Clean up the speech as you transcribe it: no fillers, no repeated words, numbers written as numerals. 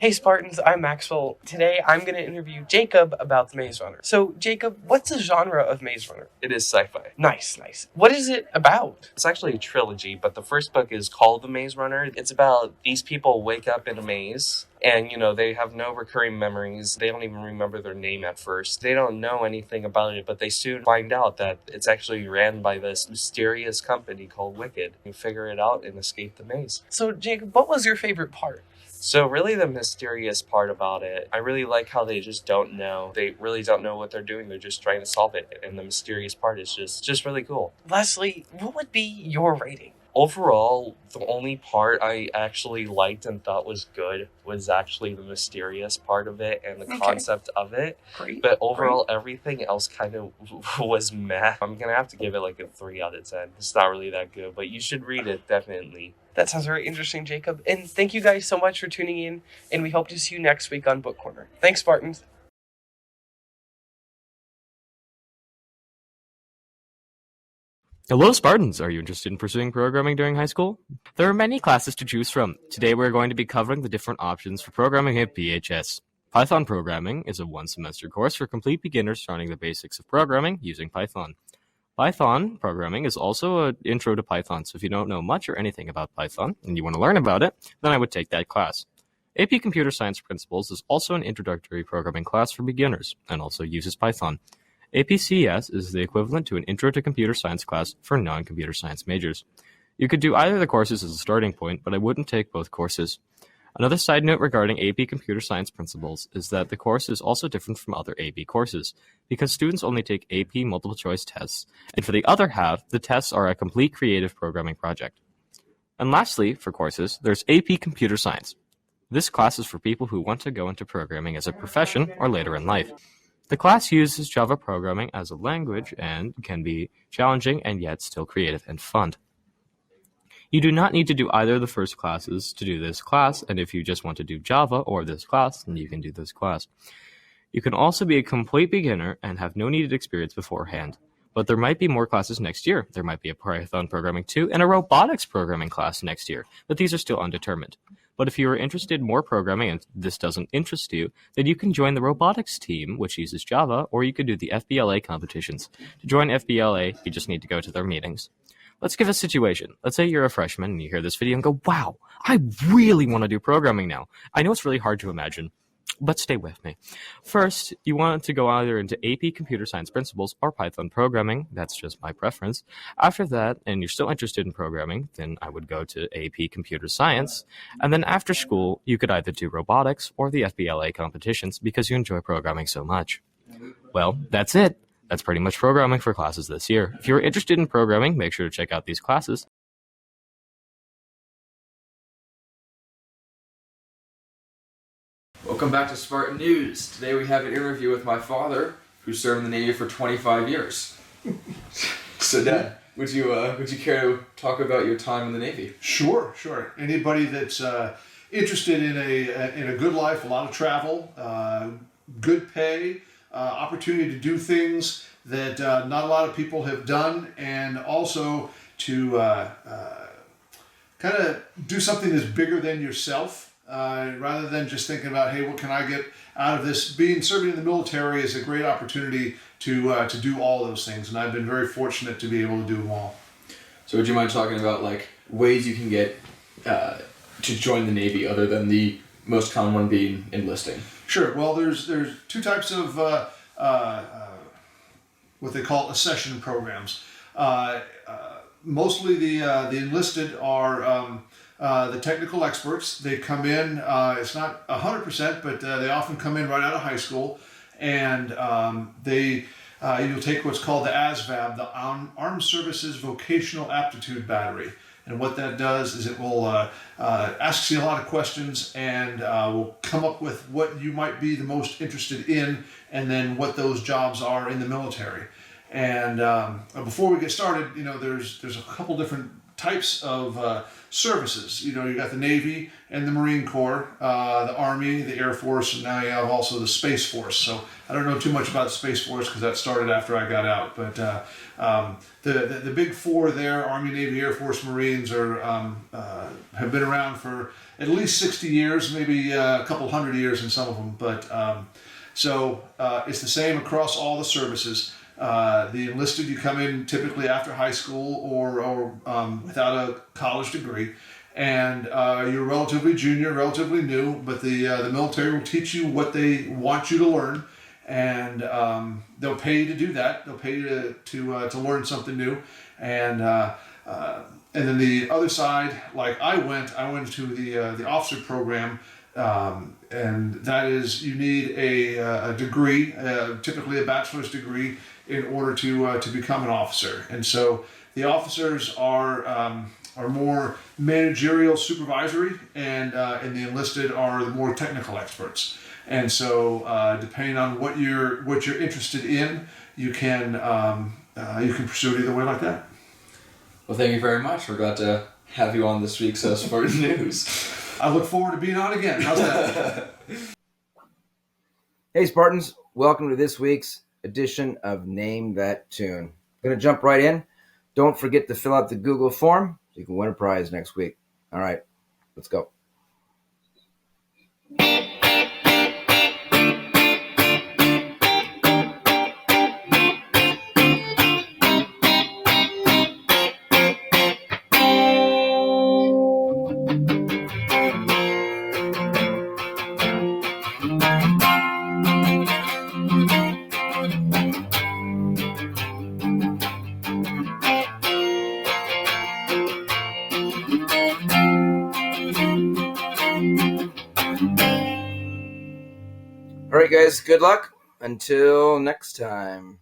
Hey Spartans, I'm Maxwell. Today I'm going to interview Jacob about the Maze Runner. So Jacob, what's the genre of Maze Runner? It is sci-fi. Nice. What is it about? It's actually a trilogy, but the first book is called The Maze Runner. It's about these people wake up in a maze and, they have no recurring memories. They don't even remember their name at first. They don't know anything about it, but they soon find out that it's actually ran by this mysterious company called Wicked. You figure it out and escape the maze. So Jacob, what was your favorite part? So really the mysterious part about it, I really like how they just don't know. They really don't know what they're doing. They're just trying to solve it. And the mysterious part is just really cool. Leslie, what would be your rating? Overall, the only part I actually liked and thought was good was actually the mysterious part of it and the concept of it. Great. But overall, everything else kind of was meh. I'm going to have to give it like a 3 out of 10. It's not really that good, but you should read it, definitely. That sounds very interesting, Jacob. And thank you guys so much for tuning in, and we hope to see you next week on Book Corner. Thanks, Spartans. Hello, Spartans! Are you interested in pursuing programming during high school? There are many classes to choose from. Today we're going to be covering the different options for programming at PHS. Python programming is a one-semester course for complete beginners learning the basics of programming using Python. Python programming is also an intro to Python, so if you don't know much or anything about Python and you want to learn about it, then I would take that class. AP Computer Science Principles is also an introductory programming class for beginners and also uses Python. APCS is the equivalent to an Intro to Computer Science class for non-computer science majors. You could do either of the courses as a starting point, but I wouldn't take both courses. Another side note regarding AP Computer Science Principles is that the course is also different from other AP courses, because students only take AP multiple choice tests, and for the other half, the tests are a complete creative programming project. And lastly, for courses, there's AP Computer Science. This class is for people who want to go into programming as a profession or later in life. The class uses Java programming as a language and can be challenging and yet still creative and fun. You do not need to do either of the first classes to do this class, and if you just want to do Java or this class, then you can do this class. You can also be a complete beginner and have no needed experience beforehand, but there might be more classes next year. There might be a Python programming 2 and a robotics programming class next year, but these are still undetermined. But if you are interested in more programming and this doesn't interest you, then you can join the robotics team, which uses Java, or you could do the FBLA competitions. To join FBLA, you just need to go to their meetings. Let's give a situation. Let's say you're a freshman and you hear this video and go, wow, I really want to do programming now. I know it's really hard to imagine, but stay with me. First, you want to go either into AP Computer Science Principles or Python programming. That's just my preference. After that, and you're still interested in programming, then I would go to AP Computer Science. And then after school, you could either do robotics or the FBLA competitions because you enjoy programming so much. Well, that's it. That's pretty much programming for classes this year. If you're interested in programming, make sure to check out these classes. Welcome back to Spartan News. Today we have an interview with my father, who served in the Navy for 25 years. So, Dad, would you care to talk about your time in the Navy? Sure. Anybody that's interested in a good life, a lot of travel, good pay, opportunity to do things that not a lot of people have done, and also to kind of do something that's bigger than yourself. Rather than just thinking about, hey, what can I get out of this? Serving in the military is a great opportunity to do all those things, and I've been very fortunate to be able to do them all. So would you mind talking about ways you can get to join the Navy other than the most common one being enlisting? Sure. Well, there's two types of what they call accession programs. Mostly the enlisted are the technical experts. They come in, it's not 100%, but they often come in right out of high school, and you'll take what's called the ASVAB, the Armed Services Vocational Aptitude Battery. And what that does is it will ask you a lot of questions and will come up with what you might be the most interested in, and then what those jobs are in the military. And before we get started, there's a couple different types of services. You got the Navy and the Marine Corps, the Army, the Air Force, and now you have also the Space Force. So I don't know too much about the Space Force because that started after I got out. But the big four there, Army, Navy, Air Force, Marines, have been around for at least 60 years, maybe a couple hundred years in some of them. But so it's the same across all the services. The enlisted, you come in typically after high school or without a college degree, and you're relatively junior, relatively new, but the military will teach you what they want you to learn, and they'll pay you to do that. They'll pay you to learn something new, and then the other side, like I went to the officer program. And that is, you need a degree, typically a bachelor's degree, in order to become an officer. And so the officers are more managerial, supervisory, and the enlisted are the more technical experts. And so depending on what you're interested in, you can pursue it either way like that. Well, thank you very much. We're glad to have you on this week's Spartan News. I look forward to being on again. How's that? Hey Spartans, welcome to this week's edition of Name That Tune. I'm going to jump right in. Don't forget to fill out the Google form so you can win a prize next week. All right, let's go. All right, guys, good luck. Until next time.